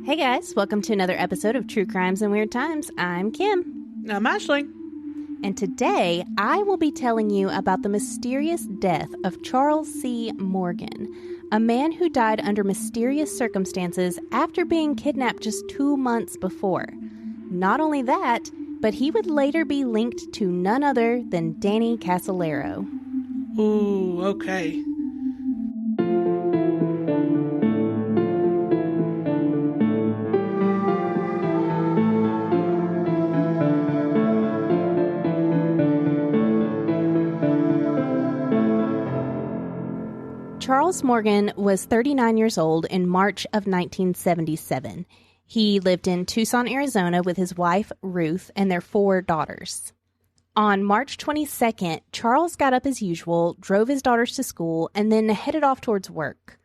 Hey guys, welcome to another episode of True Crimes and Weird Times. I'm Kim. I'm Ashley. And today I will be telling you about the mysterious death of Charles C. Morgan, a man who died under mysterious circumstances after being kidnapped just 2 months before. Not only that, but he would later be linked to none other than Danny Casolaro. Ooh, okay. Charles Morgan was 39 years old in March of 1977. He lived in Tucson, Arizona with his wife, Ruth, and their 4 daughters. On March 22nd, Charles got up as usual, drove his daughters to school, and then headed off towards work.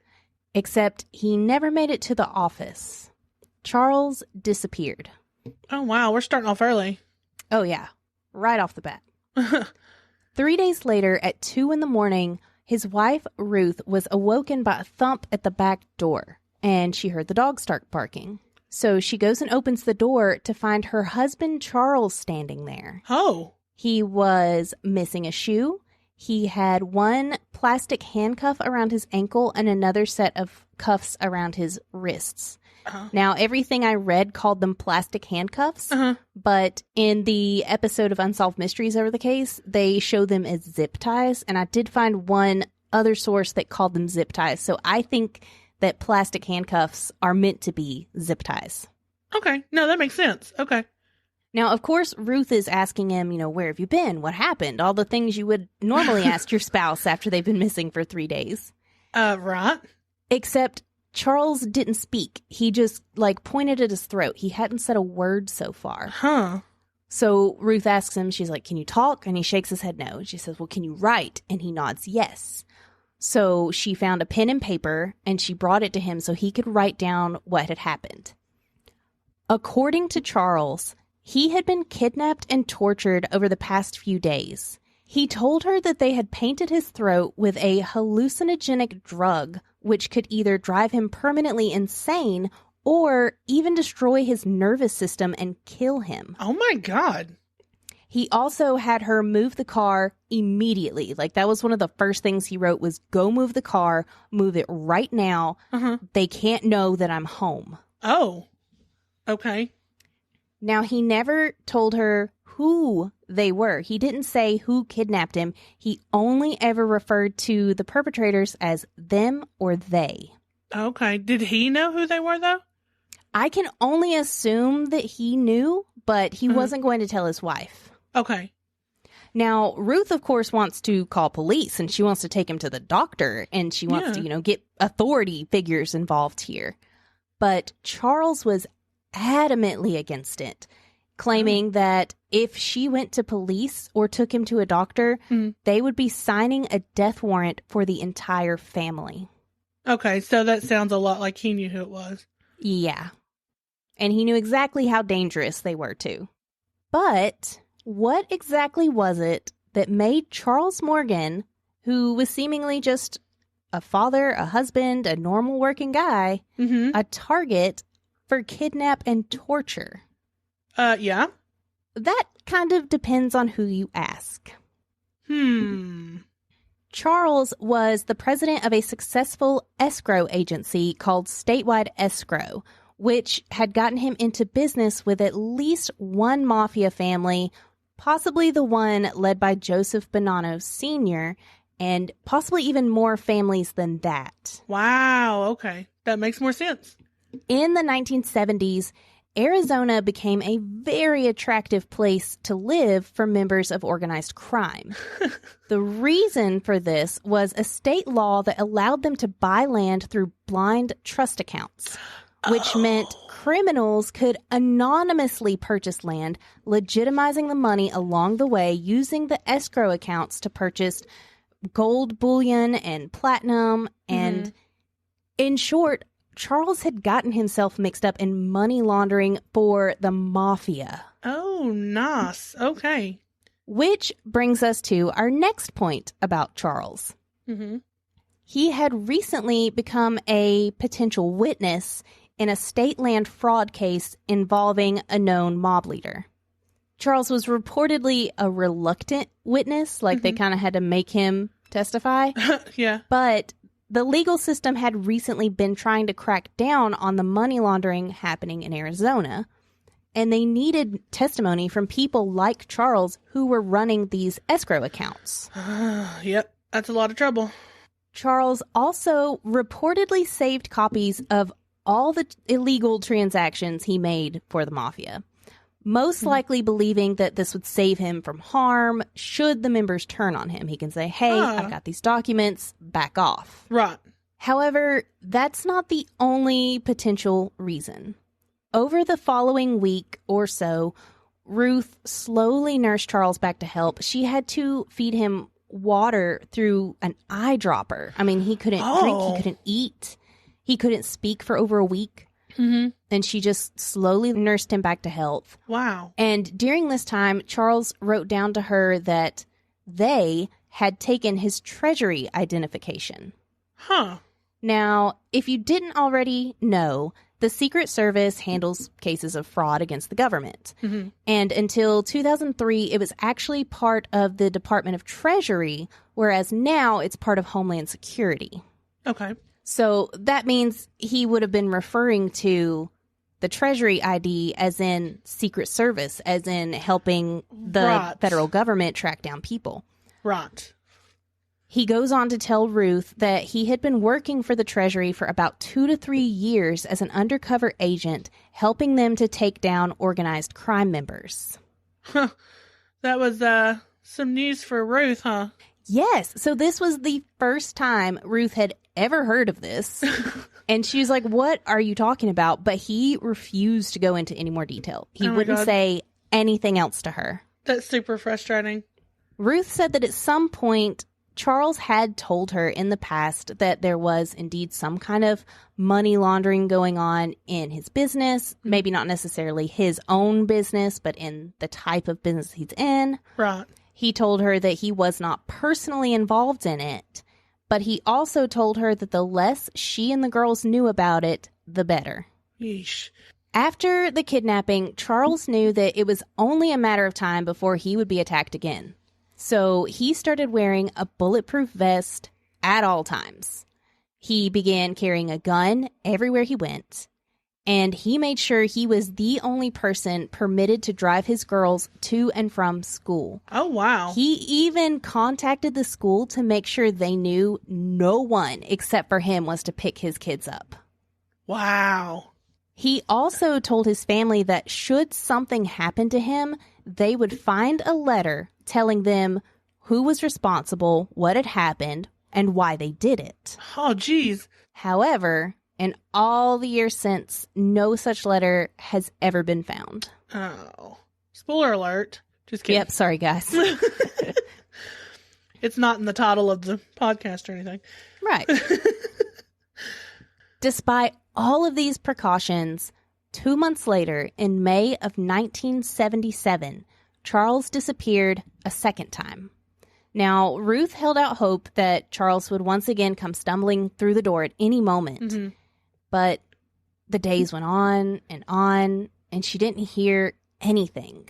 Except he never made it to the office. Charles disappeared. Oh, wow. We're starting off early. Oh, yeah. Right off the bat. 3 days later, at 2 a.m, his wife, Ruth, was awoken by a thump at the back door, and she heard the dog start barking. So she goes and opens the door to find her husband, Charles, standing there. Oh. He was missing a shoe. He had one plastic handcuff around his ankle and another set of cuffs around his wrists. Uh-huh. Now, everything I read called them plastic handcuffs, but in the episode of Unsolved Mysteries over the case, they show them as zip ties, and I did find one other source that called them zip ties, so I think that plastic handcuffs are meant to be zip ties. Okay. No, that makes sense. Okay. Now, of course, Ruth is asking him, where have you been? What happened? All the things you would normally ask your spouse after they've been missing for 3 days. Right. Except Charles didn't speak. He just, pointed at his throat. He hadn't said a word so far. Huh. So Ruth asks him, she's like, can you talk? And he shakes his head no. And she says, well, can you write? And he nods yes. So she found a pen and paper, and she brought it to him so he could write down what had happened. According to Charles, he had been kidnapped and tortured over the past few days. He told her that they had painted his throat with a hallucinogenic drug, which could either drive him permanently insane or even destroy his nervous system and kill him. Oh my God. He also had her move the car immediately. That was one of the first things he wrote was, go move the car, move it right now. They can't know that I'm home. Oh, okay. Now, he never told her who they were. He didn't say who kidnapped him. He only ever referred to the perpetrators as them or they. Okay. Did he know who they were, though? I can only assume that he knew, but he wasn't going to tell his wife. Okay. Now, Ruth, of course, wants to call police, and she wants to take him to the doctor, and she wants to, get authority figures involved here. But Charles was adamantly against it, claiming that if she went to police or took him to a doctor, they would be signing a death warrant for the entire family. Okay, so that sounds a lot like he knew who it was. Yeah. And he knew exactly how dangerous they were, too. But what exactly was it that made Charles Morgan, who was seemingly just a father, a husband, a normal working guy, a target for kidnap and torture? Yeah. That kind of depends on who you ask. Charles was the president of a successful escrow agency called Statewide Escrow, which had gotten him into business with at least one mafia family, possibly the one led by Joseph Bonanno Sr., and possibly even more families than that. Wow, okay. That makes more sense. In the 1970s, Arizona became a very attractive place to live for members of organized crime. The reason for this was a state law that allowed them to buy land through blind trust accounts, which meant criminals could anonymously purchase land, legitimizing the money along the way using the escrow accounts to purchase gold bullion and platinum. And in short, Charles had gotten himself mixed up in money laundering for the mafia. Oh, nice. Okay. Which brings us to our next point about Charles. He had recently become a potential witness in a state land fraud case involving a known mob leader. Charles was reportedly a reluctant witness, like they kind of had to make him testify. Yeah. But the legal system had recently been trying to crack down on the money laundering happening in Arizona, and they needed testimony from people like Charles who were running these escrow accounts. Yep, that's a lot of trouble. Charles also reportedly saved copies of all the illegal transactions he made for the mafia, most likely believing that this would save him from harm should the members turn on him. He can say, hey, I've got these documents, back off. Right. However, that's not the only potential reason. Over the following week or so, Ruth slowly nursed Charles back to health. She had to feed him water through an eyedropper. I mean, he couldn't drink, he couldn't eat, he couldn't speak for over a week. And she just slowly nursed him back to health. Wow. And during this time, Charles wrote down to her that they had taken his treasury identification. Huh. Now, if you didn't already know, the Secret Service handles cases of fraud against the government. And until 2003, it was actually part of the Department of Treasury, whereas now it's part of Homeland Security. Okay. So that means he would have been referring to the Treasury ID as in Secret Service, as in helping the federal government track down people. Right. He goes on to tell Ruth that he had been working for the Treasury for about 2 to 3 years as an undercover agent, helping them to take down organized crime members. Huh. That was some news for Ruth, huh? Yes. So this was the first time Ruth had ever heard of this. And she was like, what are you talking about? But he refused to go into any more detail. He wouldn't say anything else to her. That's super frustrating. Ruth said that at some point, Charles had told her in the past that there was indeed some kind of money laundering going on in his business. Maybe not necessarily his own business, but in the type of business he's in. Right. He told her that he was not personally involved in it, but he also told her that the less she and the girls knew about it, the better. Yeesh. After the kidnapping, Charles knew that it was only a matter of time before he would be attacked again. So he started wearing a bulletproof vest at all times. He began carrying a gun everywhere he went, and he made sure he was the only person permitted to drive his girls to and from school. Oh, wow. He even contacted the school to make sure they knew no one except for him was to pick his kids up. Wow. He also told his family that should something happen to him, they would find a letter telling them who was responsible, what had happened, and why they did it. Oh, geez. However, in all the years since, no such letter has ever been found. Oh. Spoiler alert. Just kidding. Yep, sorry, guys. It's not in the title of the podcast or anything. Right. Despite all of these precautions, 2 months later, in May of 1977, Charles disappeared a second time. Now, Ruth held out hope that Charles would once again come stumbling through the door at any moment. But the days went on, and she didn't hear anything.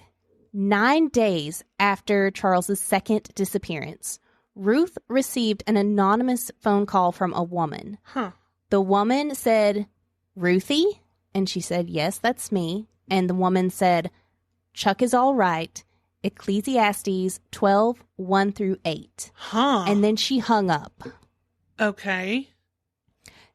9 days after Charles's second disappearance, Ruth received an anonymous phone call from a woman. The woman said, "Ruthie?" And she said, "Yes, that's me." And the woman said, "Chuck is all right. Ecclesiastes 12, 1 through 8. And then she hung up. Okay.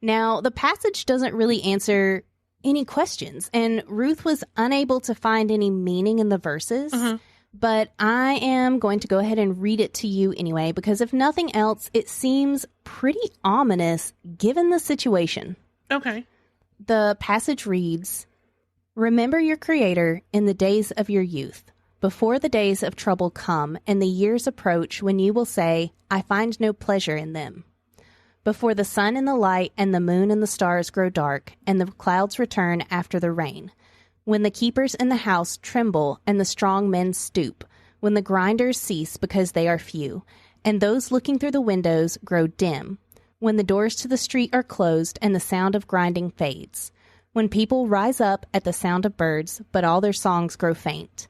Now, the passage doesn't really answer any questions, and Ruth was unable to find any meaning in the verses, but I am going to go ahead and read it to you anyway, because if nothing else, it seems pretty ominous given the situation. Okay. The passage reads, "Remember your Creator in the days of your youth, before the days of trouble come and the years approach when you will say, 'I find no pleasure in them.' Before the sun and the light and the moon and the stars grow dark and the clouds return after the rain. When the keepers in the house tremble and the strong men stoop. When the grinders cease because they are few and those looking through the windows grow dim. When the doors to the street are closed and the sound of grinding fades. When people rise up at the sound of birds, but all their songs grow faint.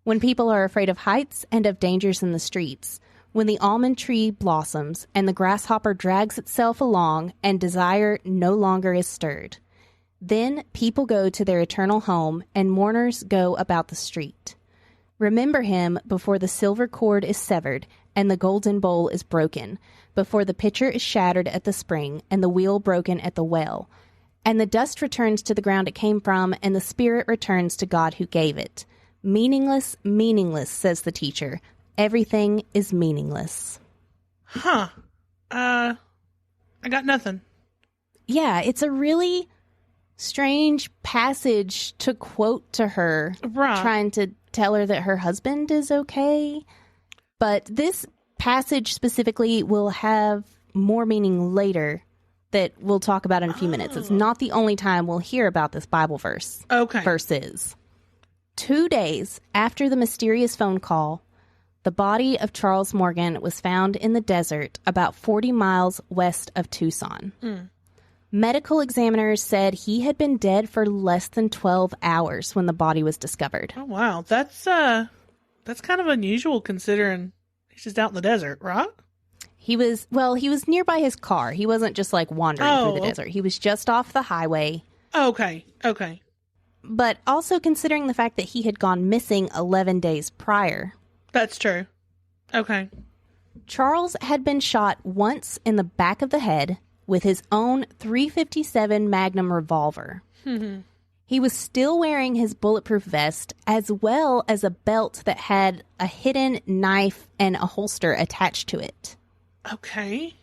When people are afraid of heights and of dangers in the streets. When the almond tree blossoms and the grasshopper drags itself along and desire no longer is stirred. Then people go to their eternal home and mourners go about the street. Remember him before the silver cord is severed and the golden bowl is broken, before the pitcher is shattered at the spring and the wheel broken at the well. And the dust returns to the ground it came from, and the spirit returns to God who gave it. Meaningless, meaningless, says the teacher. Everything is meaningless. Huh. I got nothing. Yeah, it's a really strange passage to quote to her, right, trying to tell her that her husband is okay. But this passage specifically will have more meaning later that we'll talk about in a few minutes. It's not the only time we'll hear about this Bible verse. Okay. Verses. 2 days after the mysterious phone call, the body of Charles Morgan was found in the desert about 40 miles west of Tucson. Medical examiners said he had been dead for less than 12 hours when the body was discovered. Oh, wow. That's kind of unusual considering he's just out in the desert, right? He was nearby his car. He wasn't just like wandering through the desert. He was just off the highway. Okay. But also considering the fact that he had gone missing 11 days prior. That's true. Okay. Charles had been shot once in the back of the head with his own .357 Magnum revolver. He was still wearing his bulletproof vest as well as a belt that had a hidden knife and a holster attached to it. Okay.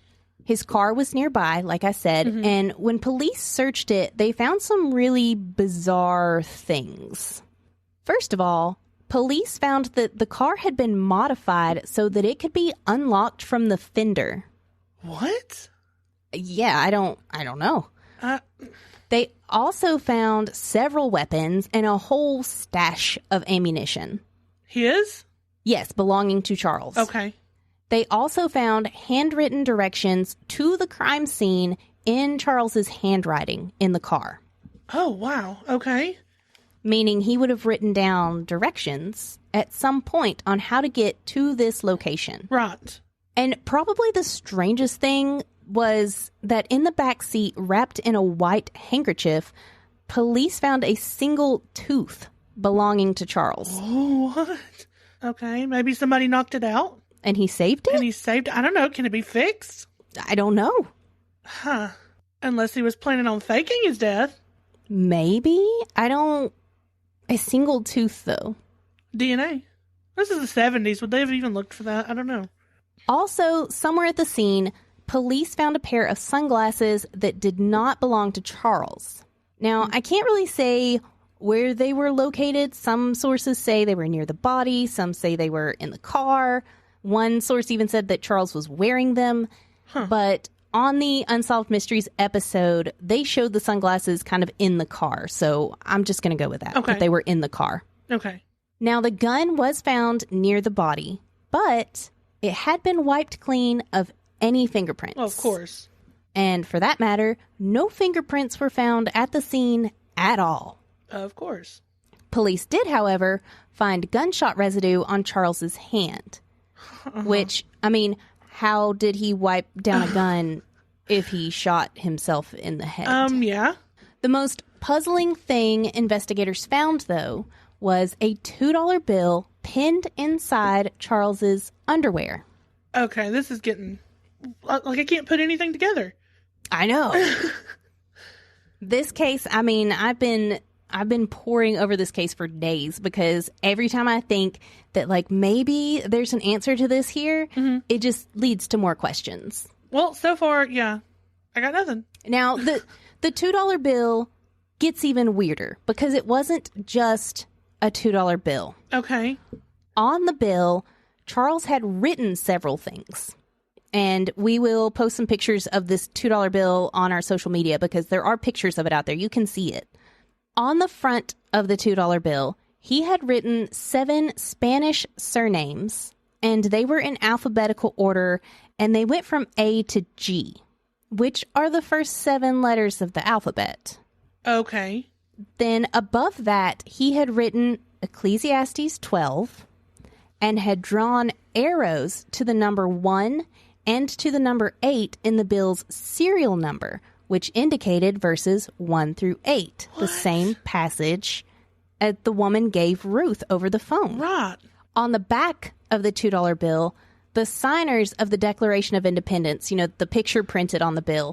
His car was nearby, like I said, and when police searched it, they found some really bizarre things. First of all, police found that the car had been modified so that it could be unlocked from the fender. What? Yeah, I don't know. They also found several weapons and a whole stash of ammunition. His? Yes, belonging to Charles. Okay. They also found handwritten directions to the crime scene in Charles's handwriting in the car. Oh, wow. Okay. Meaning he would have written down directions at some point on how to get to this location. Right. And probably the strangest thing was that in the back seat, wrapped in a white handkerchief, police found a single tooth belonging to Charles. Oh, what? Okay, maybe somebody knocked it out. And he saved it? I don't know. Can it be fixed? I don't know. Huh. Unless he was planning on faking his death. Maybe? A single tooth, though. DNA. This is the 70s. Would they have even looked for that? I don't know. Also, somewhere at the scene, police found a pair of sunglasses that did not belong to Charles. Now, I can't really say where they were located. Some sources say they were near the body. Some say they were in the car. One source even said that Charles was wearing them. But on the Unsolved Mysteries episode, they showed the sunglasses kind of in the car. So I'm just going to go with that. Okay. That they were in the car. Okay. Now, the gun was found near the body, but it had been wiped clean of any fingerprints. Well, of course. And for that matter, no fingerprints were found at the scene at all. Of course. Police did, however, find gunshot residue on Charles's hand. Which, I mean, how did he wipe down a gun if he shot himself in the head? Yeah. The most puzzling thing investigators found, though, was a $2 bill pinned inside Charles's underwear. Okay, this is getting... Like, I can't put anything together. I know. This case, I mean, I've been poring over this case for days because every time I think that, like, maybe there's an answer to this here, it just leads to more questions. Well, so far, yeah, I got nothing. Now, the $2 bill gets even weirder because it wasn't just a $2 bill. Okay. On the bill, Charles had written several things. And we will post some pictures of this $2 bill on our social media because there are pictures of it out there. You can see it. On the front of the $2 bill, he had written 7 Spanish surnames, and they were in alphabetical order, and they went from A to G, which are the first 7 letters of the alphabet. Okay. Then above that, he had written Ecclesiastes 12 and had drawn arrows to the number 1 and to the number 8 in the bill's serial number, which indicated verses 1 through 8, the same passage the woman gave Ruth over the phone. Right. On the back of the $2 bill, the signers of the Declaration of Independence, the picture printed on the bill,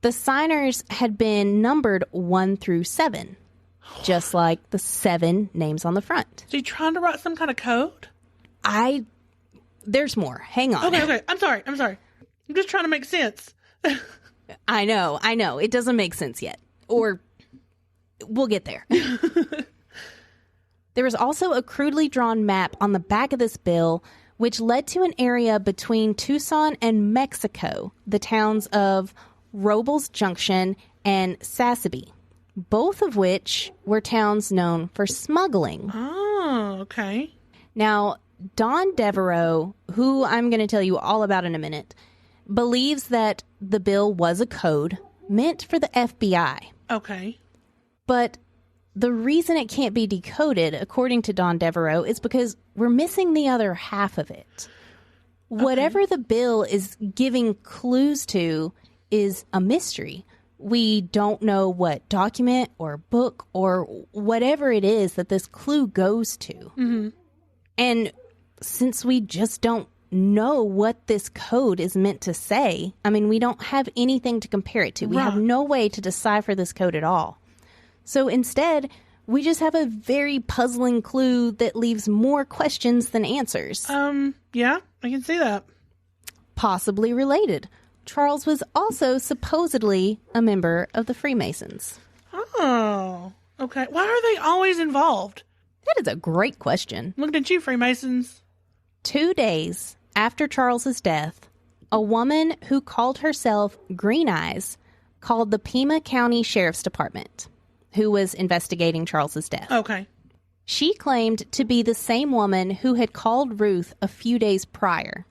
the signers had been numbered 1 through 7, just like the 7 names on the front. Is he trying to write some kind of code? There's more. Hang on. Okay. I'm sorry. I'm just trying to make sense. I know. It doesn't make sense yet. Or we'll get there. There was also a crudely drawn map on the back of this bill, which led to an area between Tucson and Mexico, the towns of Robles Junction and Sassabee, both of which were towns known for smuggling. Oh, okay. Now, Don Devereaux, who I'm going to tell you all about in a minute, believes that the bill was a code meant for the FBI. Okay. But the reason it can't be decoded, according to Don Devereaux, is because we're missing the other half of it. Okay. Whatever the bill is giving clues to is a mystery. We don't know what document or book or whatever it is that this clue goes to. Mm-hmm. And since we just don't know what this code is meant to say, we don't have anything to compare it to. We have no way to decipher this code at all. So instead, we just have a very puzzling clue that leaves more questions than answers. Yeah, I can see that. Possibly related. Charles was also supposedly a member of the Freemasons. Oh, okay. Why are they always involved? That is a great question. Looking at you, Freemasons. 2 days after Charles's death, a woman who called herself Green Eyes called the Pima County Sheriff's Department, who was investigating Charles's death. Okay. She claimed to be the same woman who had called Ruth a few days prior.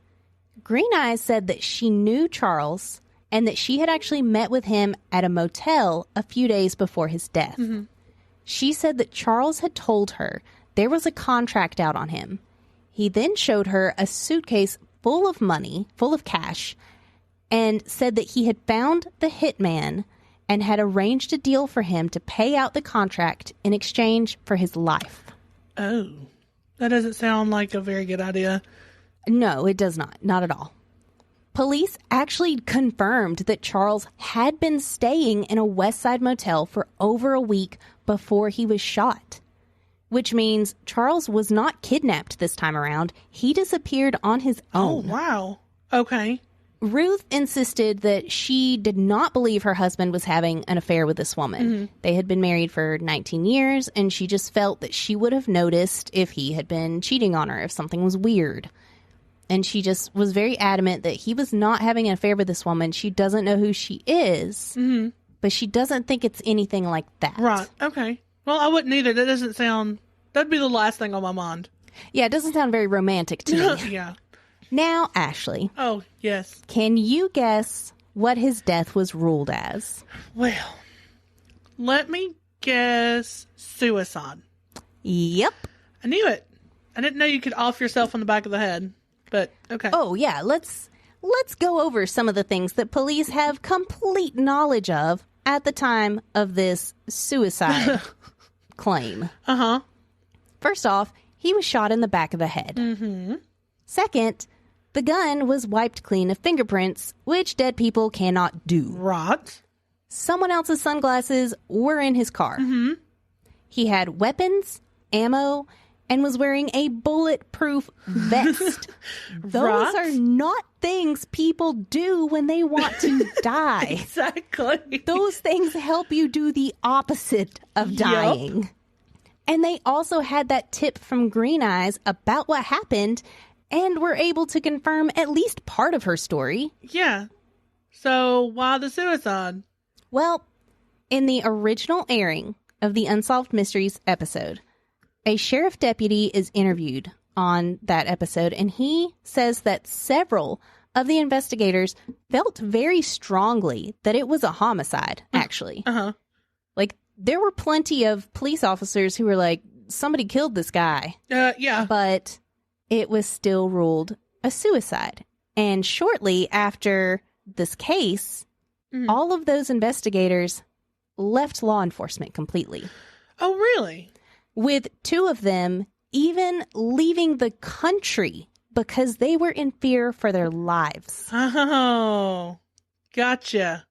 Green Eyes said that she knew Charles and that she had actually met with him at a motel a few days before his death. Mm-hmm. She said that Charles had told her there was a contract out on him. He then showed her a suitcase full of money, full of cash, and said that he had found the hitman and had arranged a deal for him to pay out the contract in exchange for his life. Oh, that doesn't sound like a very good idea. No, it does not. Not at all. Police actually confirmed that Charles had been staying in a West Side motel for over a week before he was shot, which means Charles was not kidnapped this time around. He disappeared on his own. Oh, wow. Okay. Ruth insisted that she did not believe her husband was having an affair with this woman. Mm-hmm. They had been married for 19 years, and she just felt that she would have noticed if he had been cheating on her, if something was weird. And she just was very adamant that he was not having an affair with this woman. She doesn't know who she is, mm-hmm. but she doesn't think it's anything like that. Right. Okay. Well, I wouldn't either. That doesn't sound... That'd be the last thing on my mind. Yeah, it doesn't sound very romantic to me. Yeah. Now, Ashley. Oh, yes. Can you guess what his death was ruled as? Well, let me guess suicide. Yep. I knew it. I didn't know you could off yourself on the back of the head, but okay. Oh, yeah. Let's go over some of the things that police have complete knowledge of at the time of this suicide claim. Uh-huh. First off, he was shot in the back of the head. Mm-hmm. Second, the gun was wiped clean of fingerprints, which dead people cannot do. Right. Someone else's sunglasses were in his car. Mm-hmm. He had weapons, ammo, and was wearing a bulletproof vest. Those are not things people do when they want to die. Exactly. Those things help you do the opposite of dying. Yep. And they also had that tip from Green Eyes about what happened and were able to confirm at least part of her story. Yeah. So why the suicide? Well, in the original airing of the Unsolved Mysteries episode, a sheriff deputy is interviewed on that episode, and he says that several of the investigators felt very strongly that it was a homicide, actually. Uh-huh. Like, there were plenty of police officers who were like, somebody killed this guy. Yeah. But it was still ruled a suicide. And shortly after this case, all of those investigators left law enforcement completely. Oh, really? With 2 of them even leaving the country because they were in fear for their lives. Oh, gotcha.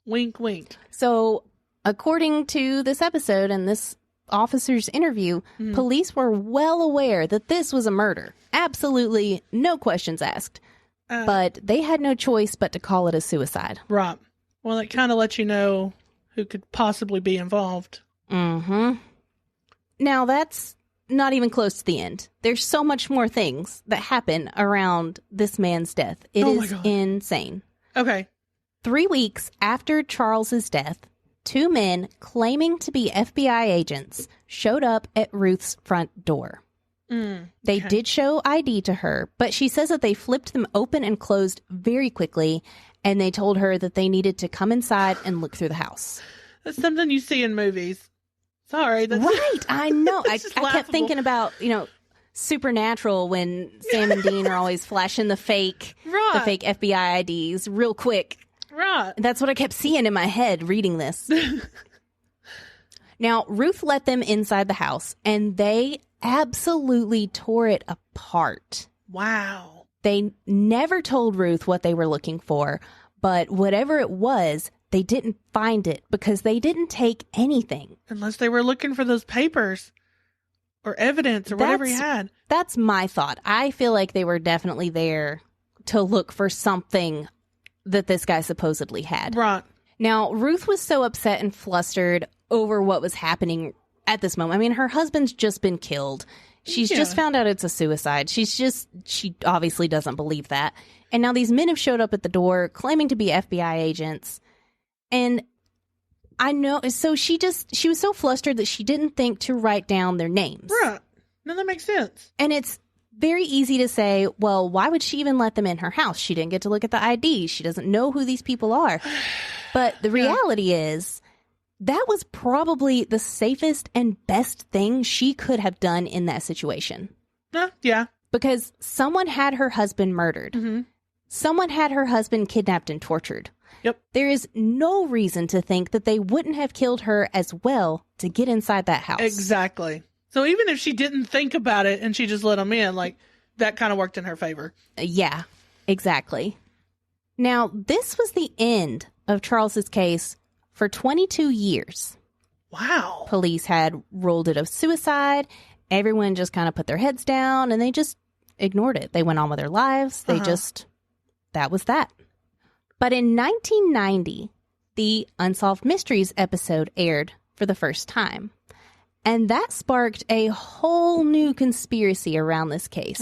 Wink, wink. So, according to this episode and this officer's interview, police were well aware that this was a murder. Absolutely no questions asked. But they had no choice but to call it a suicide. Right. Well, it kind of lets you know who could possibly be involved. Mm-hmm. Now, that's not even close to the end. There's so much more things that happen around this man's death. It is insane. Okay. 3 weeks after Charles's death, 2 men claiming to be FBI agents showed up at Ruth's front door. They did show ID to her, but she says that they flipped them open and closed very quickly, and they told her that they needed to come inside and look through the house. That's something you see in movies. Sorry. That's Right, I know. I kept laughable. thinking about, Supernatural when Sam and Dean are always flashing the fake FBI IDs real quick. Right. That's what I kept seeing in my head reading this. Now, Ruth let them inside the house, and they absolutely tore it apart. Wow. They never told Ruth what they were looking for, but whatever it was, they didn't find it because they didn't take anything. Unless they were looking for those papers or evidence or whatever he had. That's my thought. I feel like they were definitely there to look for something that this guy supposedly had. Right. Now, Ruth was so upset and flustered over what was happening at this moment. I mean, her husband's just been killed. She's just found out it's a suicide. She obviously doesn't believe that. And now these men have showed up at the door claiming to be FBI agents. And I know, so she was so flustered that she didn't think to write down their names. Right. No, that makes sense. And it's very easy to say, well, why would she even let them in her house? She didn't get to look at the IDs. She doesn't know who these people are. But the reality is, that was probably the safest and best thing she could have done in that situation. Yeah. Because someone had her husband murdered. Mm-hmm. Someone had her husband kidnapped and tortured. Yep. There is no reason to think that they wouldn't have killed her as well to get inside that house. Exactly. So even if she didn't think about it and she just let them in, like, that kind of worked in her favor. Yeah, exactly. Now, this was the end of Charles's case for 22 years. Wow. Police had ruled it a suicide. Everyone just kind of put their heads down and they just ignored it. They went on with their lives. That was that. But in 1990, the Unsolved Mysteries episode aired for the first time. And that sparked a whole new conspiracy around this case.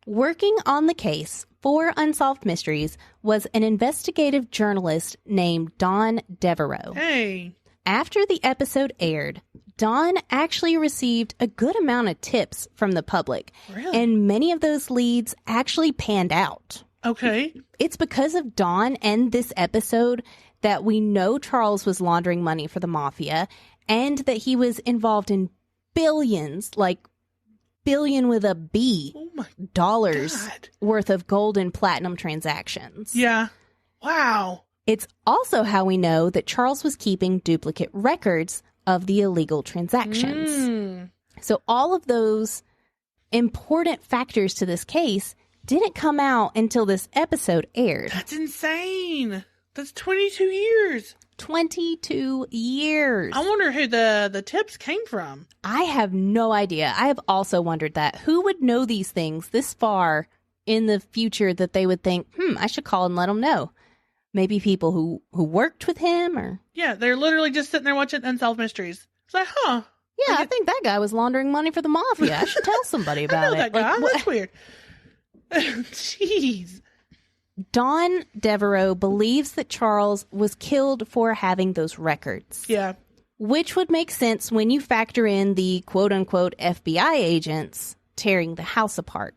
Working on the case for Unsolved Mysteries was an investigative journalist named Dawn Devereaux. Hey. After the episode aired, Dawn actually received a good amount of tips from the public. Really? And many of those leads actually panned out. Okay. It's because of Dawn and this episode that we know Charles was laundering money for the mafia and that he was involved in billions, like billion with a B, dollars worth of gold and platinum transactions. Yeah. Wow. It's also how we know that Charles was keeping duplicate records of the illegal transactions. So all of those important factors to this case didn't come out until this episode aired. That's insane. That's 22 years. 22 years. I wonder who the tips came from. I have no idea. I have also wondered that. Who would know these things this far in the future that they would think, I should call and let them know? Maybe people who worked with him or... Yeah, they're literally just sitting there watching Unsolved Mysteries. It's like, Yeah, I think that guy was laundering money for the mafia. I should tell somebody about I know it. that guy. That's weird. Jeez. Dawn Devereaux believes that Charles was killed for having those records. Yeah. Which would make sense when you factor in the quote-unquote FBI agents tearing the house apart.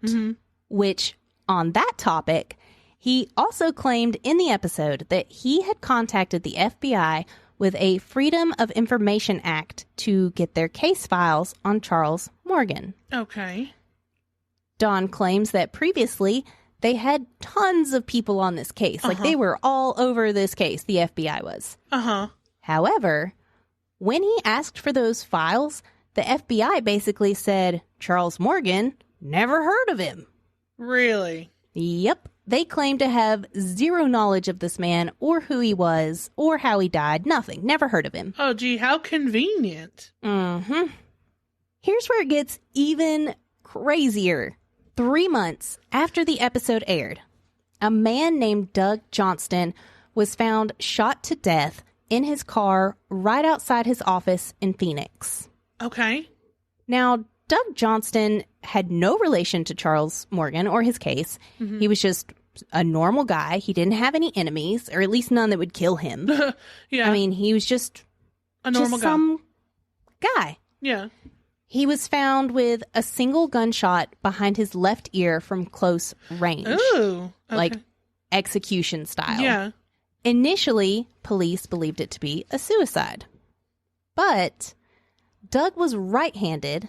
Which, on that topic, he also claimed in the episode that he had contacted the FBI with a Freedom of Information Act to get their case files on Charles Morgan. Okay. Don claims that previously they had tons of people on this case. Like, they were all over this case, the FBI was. However, when he asked for those files, the FBI basically said, Charles Morgan, never heard of him. Really? Yep. They claim to have zero knowledge of this man or who he was or how he died. Nothing. Never heard of him. Oh, gee, how convenient. Here's where it gets even crazier. 3 months after the episode aired, a man named Doug Johnston was found shot to death in his car right outside his office in Phoenix. Okay. Now, Doug Johnston had no relation to Charles Morgan or his case. He was just a normal guy. He didn't have any enemies, or at least none that would kill him. Yeah. I mean, he was just a normal guy. Some guy. Yeah. He was found with a single gunshot behind his left ear from close range. Ooh. Okay. Like execution style. Yeah. Initially, police believed it to be a suicide. But Doug was right-handed,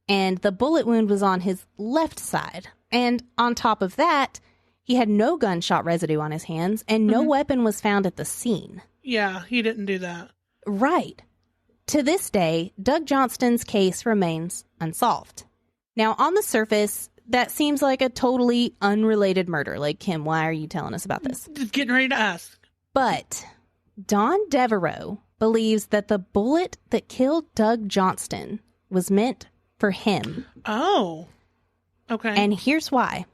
and the bullet wound was on his left side. And on top of that, he had no gunshot residue on his hands, and no weapon was found at the scene. Yeah, he didn't do that. Right. To this day, Doug Johnston's case remains unsolved. Now, on the surface, that seems like a totally unrelated murder. Like, Kim, why are you telling us about this? Just getting ready to ask. But Don Devereaux believes that the bullet that killed Doug Johnston was meant for him. Oh. Okay. And here's why.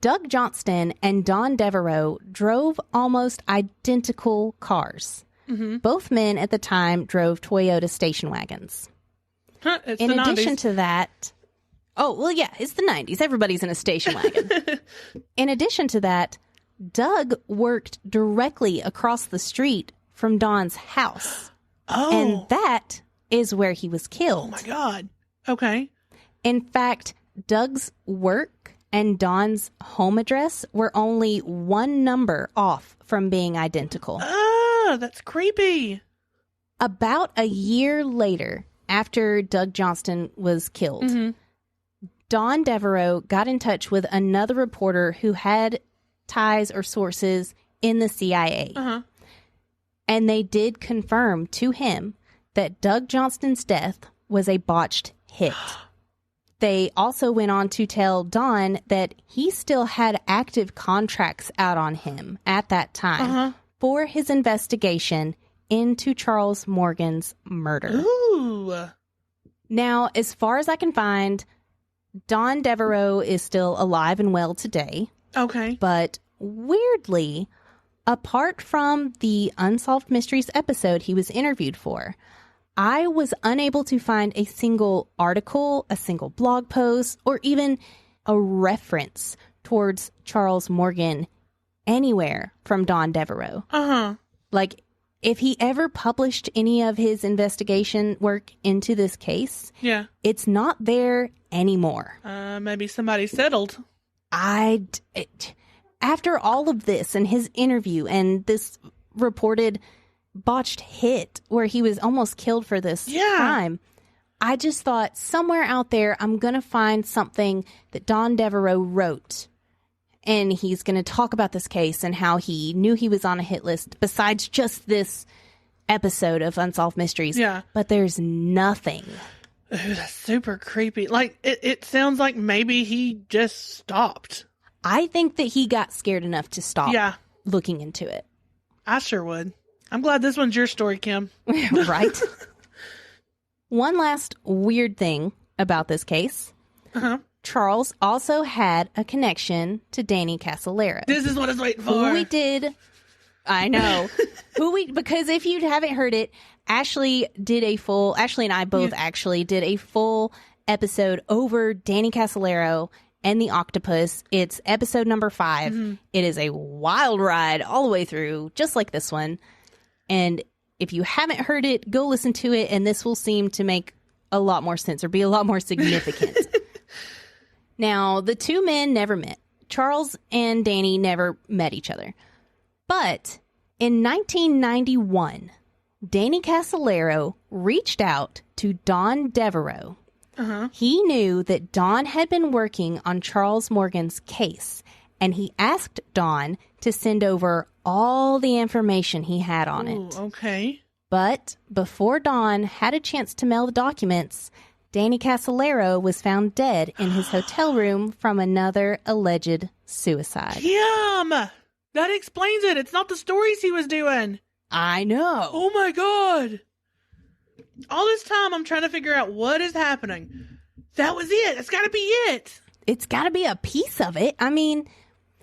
Doug Johnston and Don Devereaux drove almost identical cars. Both men at the time drove Toyota station wagons. It's In the addition 90s. to that, oh, well, yeah, it's the 90s. Everybody's in a station wagon. In addition to that, Doug worked directly across the street from Don's house. Oh. And that is where he was killed. Oh, my God. Okay. In fact, Doug's work and Don's home address were only one number off from being identical. Ah, that's creepy. About a year later, after Doug Johnston was killed, Don Devereaux got in touch with another reporter who had ties or sources in the CIA. And they did confirm to him that Doug Johnston's death was a botched hit. They also went on to tell Don that he still had active contracts out on him at that time for his investigation into Charles Morgan's murder. Ooh. Now, as far as I can find, Don Devereaux is still alive and well today. Okay. But weirdly, apart from the Unsolved Mysteries episode he was interviewed for, I was unable to find a single article, a single blog post, or even a reference towards Charles Morgan anywhere from Don Devereaux. Like, if he ever published any of his investigation work into this case, it's not there anymore. Maybe somebody settled. After all of this and his interview and this reported botched hit where he was almost killed for this crime, I just thought somewhere out there I'm going to find something that Don Devereaux wrote, and he's going to talk about this case and how he knew he was on a hit list besides just this episode of Unsolved Mysteries. But there's nothing. Ooh, that's super creepy. Like, it sounds like maybe he just stopped. I think that he got scared enough to stop looking into it. I sure would. I'm glad this one's your story, Kim. Right? One last weird thing about this case. Charles also had a connection to Danny Casolaro. This is what I was waiting for. Who we did. I know. Because if you haven't heard it, Ashley and I both actually did a full episode over Danny Casolaro and the octopus. It's episode number 5. It is a wild ride all the way through, just like this one. And if you haven't heard it, go listen to it, and this will seem to make a lot more sense or be a lot more significant. Now, the two men never met. Charles and Danny never met each other. But in 1991, Danny Casolaro reached out to Don Devereaux. He knew that Don had been working on Charles Morgan's case, and he asked Don to send over all the information he had on it. Okay. But before Don had a chance to mail the documents, Danny Casolaro was found dead in his hotel room from another alleged suicide. Damn! That explains it. It's not the stories he was doing. I know. Oh my God. All this time I'm trying to figure out what is happening. That was it. It's got to be it. It's got to be a piece of it. I mean,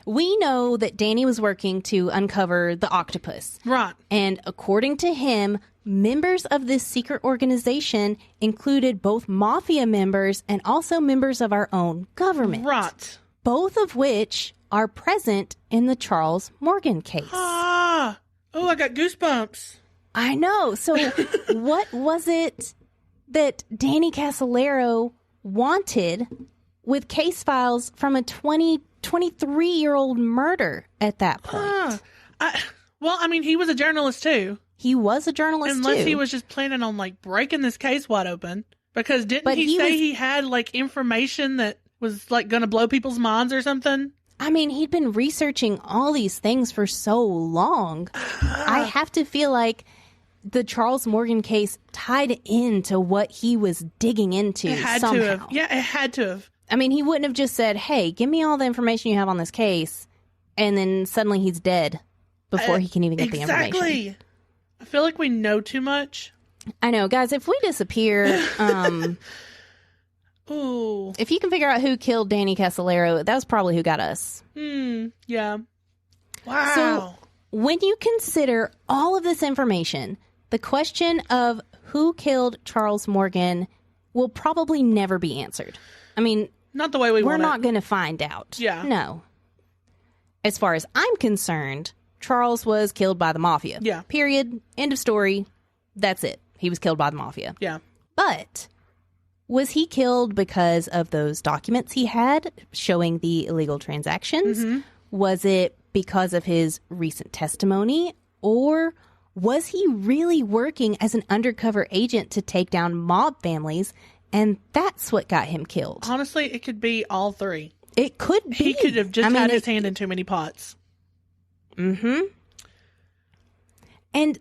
we know that Danny was working to uncover the octopus. Right. And according to him, members of this secret organization included both mafia members and also members of our own government. Right. Both of which are present in the Charles Morgan case. Ah. Oh, I got goosebumps. I know. So what was it that Danny Casolaro wanted with case files from a 23-year-old murder at that point? Well, I mean, he was a journalist too. He was a journalist Unless too. he was just planning on like breaking this case wide open. Because didn't he say he had like information that was like going to blow people's minds or something? I mean, he'd been researching all these things for so long. I have to feel like the Charles Morgan case tied into what he was digging into It had somehow. to have. Yeah, it had to have. I mean, he wouldn't have just said, hey, give me all the information you have on this case, and then suddenly he's dead before he can even get the information. Exactly. I feel like we know too much. I know. Guys, if we disappear... Ooh. If you can figure out who killed Danny Casolaro, that was probably who got us. Yeah. Wow. So, when you consider all of this information, the question of who killed Charles Morgan will probably never be answered. I mean, not the way we're not going to find out. Yeah. No. As far as I'm concerned, Charles was killed by the mafia. Yeah. Period. End of story. That's it. He was killed by the mafia. Yeah. But was he killed because of those documents he had showing the illegal transactions? Was it because of his recent testimony? Or was he really working as an undercover agent to take down mob families, and that's what got him killed? Honestly, it could be all three. It could be. He could have just had his hand in too many pots. And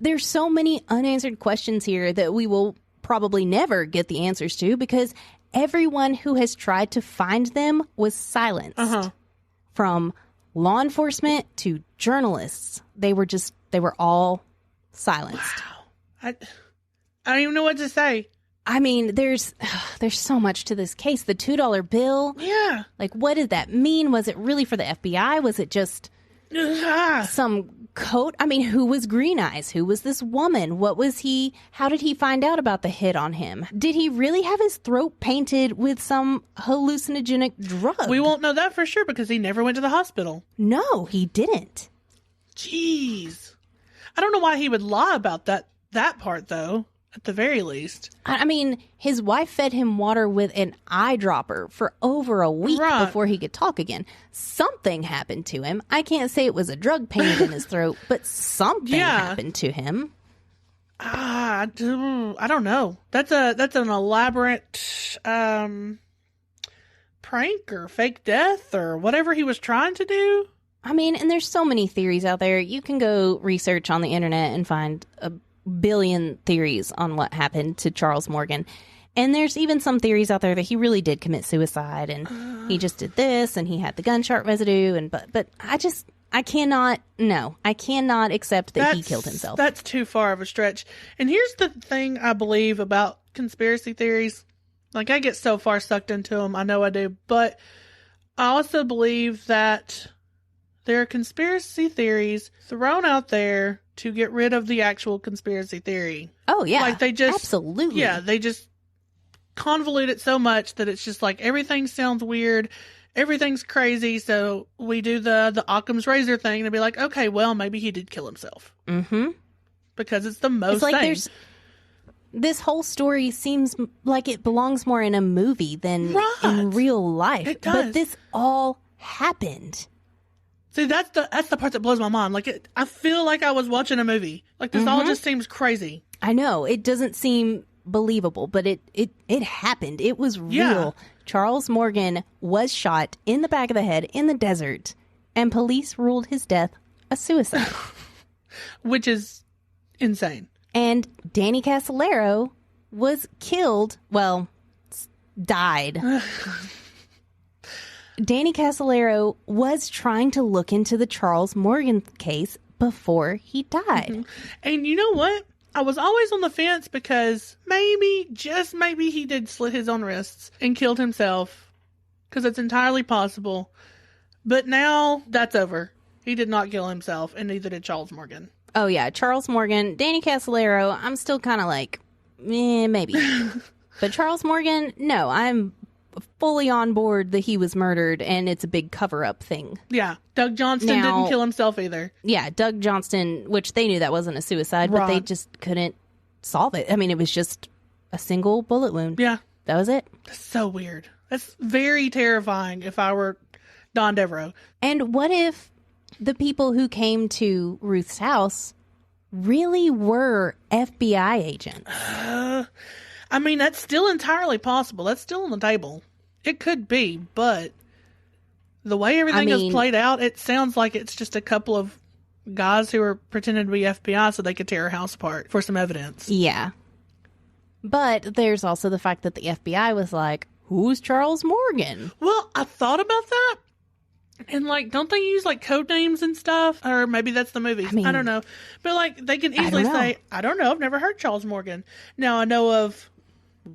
there's so many unanswered questions here that we will probably never get the answers to, because everyone who has tried to find them was silenced. From law enforcement to journalists, they were all silenced. Wow. I don't even know what to say. I mean, there's so much to this case. The $2 bill. Yeah. Like, what did that mean? Was it really for the FBI? Was it just some coat? I mean, who was Green Eyes? Who was this woman? What was he? How did he find out about the hit on him? Did he really have his throat painted with some hallucinogenic drug? We won't know that for sure because he never went to the hospital. No, he didn't. Jeez. I don't know why he would lie about that part, though, at the very least. I mean, his wife fed him water with an eyedropper for over a week before he could talk again. Something happened to him. I can't say it was a drug painted in his throat, but something happened to him. I don't know. That's an elaborate prank or fake death or whatever he was trying to do. I mean, and there's so many theories out there. You can go research on the internet and find a billion theories on what happened to Charles Morgan. And there's even some theories out there that he really did commit suicide and he just did this and he had the gunshot residue. And but I cannot accept that he killed himself. That's too far of a stretch. And here's the thing I believe about conspiracy theories. Like, I get so far sucked into them. I know I do. But I also believe that there are conspiracy theories thrown out there to get rid of the actual conspiracy theory. Oh, yeah. Like, they just... Absolutely. Yeah, they just convolute it so much that it's just like everything sounds weird. Everything's crazy. So we do the Occam's razor thing and be like, okay, well, maybe he did kill himself. Because it's the most it's like thing. This whole story seems like it belongs more in a movie than in real life. It does. But this all happened. See, that's the part that blows my mind. Like, I feel like I was watching a movie. Like, this all just seems crazy. I know. It doesn't seem believable, but it happened. It was real. Yeah. Charles Morgan was shot in the back of the head in the desert, and police ruled his death a suicide. Which is insane. And Danny Casolaro was killed. Well, died. Danny Casolaro was trying to look into the Charles Morgan case before he died. And you know what? I was always on the fence because maybe, just maybe, he did slit his own wrists and killed himself. Because it's entirely possible. But now, that's over. He did not kill himself, and neither did Charles Morgan. Oh, yeah. Charles Morgan, Danny Casolaro, I'm still kind of like, maybe. But Charles Morgan, no, I'm fully on board that he was murdered, and it's a big cover-up thing. Yeah. Doug Johnston didn't kill himself either. Yeah, Doug Johnston, which they knew that wasn't a suicide, but they just couldn't solve it. I mean, it was just a single bullet wound. Yeah. That was it. That's so weird. That's very terrifying if I were Don Devereaux. And what if the people who came to Ruth's house really were FBI agents? I mean, that's still entirely possible. That's still on the table. It could be, but the way everything is played out, it sounds like it's just a couple of guys who are pretending to be FBI so they could tear a house apart for some evidence. Yeah. But there's also the fact that the FBI was like, who's Charles Morgan? Well, I thought about that. And, like, don't they use, like, code names and stuff? Or maybe that's the movies. I don't know. But, like, they can easily say, I don't know. I've never heard Charles Morgan. Now, I know of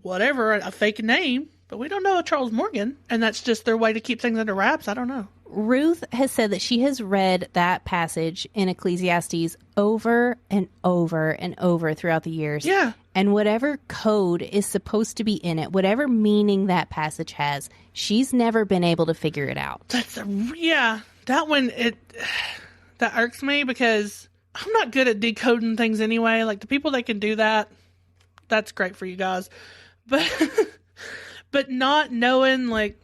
whatever, a fake name, but we don't know of Charles Morgan. And that's just their way to keep things under wraps. I don't know. Ruth has said that she has read that passage in Ecclesiastes over and over and over throughout the years. Yeah. And whatever code is supposed to be in it, whatever meaning that passage has, she's never been able to figure it out. That one, that irks me because I'm not good at decoding things anyway. Like, the people that can do that, that's great for you guys. But not knowing, like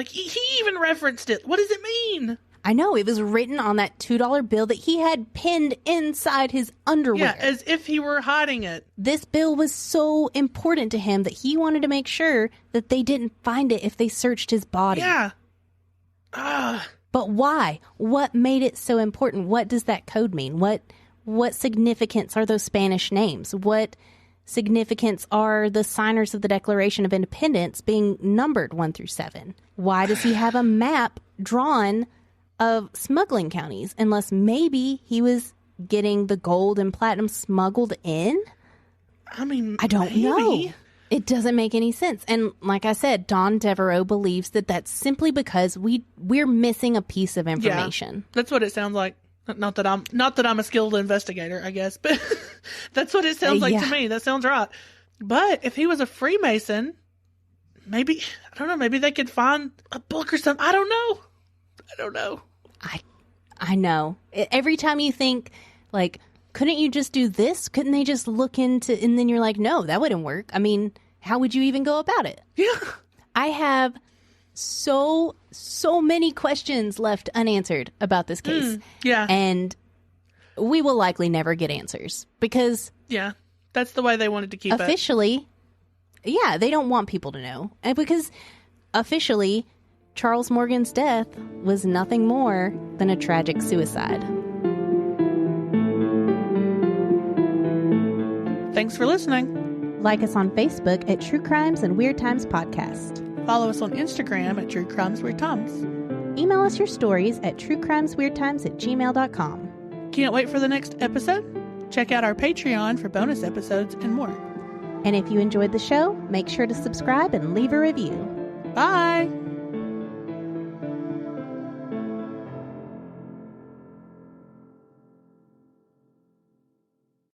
he even referenced it. What does it mean? I know. It was written on that $2 bill that he had pinned inside his underwear. Yeah, as if he were hiding it. This bill was so important to him that he wanted to make sure that they didn't find it if they searched his body. Yeah. But why? What made it so important? What does that code mean? What significance are those Spanish names? What significance are the signers of the Declaration of Independence being numbered 1 through 7? Why does he have a map drawn of smuggling counties, unless maybe he was getting the gold and platinum smuggled in? I mean, I don't know. It doesn't make any sense. And like I said, Don Devereaux believes that that's simply because we're missing a piece of information. Yeah, that's what it sounds like. Not that I'm a skilled investigator, I guess, but that's what it sounds like to me. That sounds right. But if he was a Freemason, maybe, I don't know, maybe they could find a book or something. I don't know. I know. Every time you think, like, couldn't you just do this? Couldn't they just look into, and then you're like, no, that wouldn't work. I mean, how would you even go about it? Yeah. I have so many questions left unanswered about this case. Yeah. And we will likely never get answers because... Yeah, that's the way they wanted to keep officially, yeah, they don't want people to know. And because officially, Charles Morgan's death was nothing more than a tragic suicide. Thanks for listening. Like us on Facebook at True Crimes and Weird Times Podcast. Follow us on Instagram at True Crimes Weird Times. Email us your stories at truecrimesweirdtimes@gmail.com. Can't wait for the next episode? Check out our Patreon for bonus episodes and more. And if you enjoyed the show, make sure to subscribe and leave a review. Bye!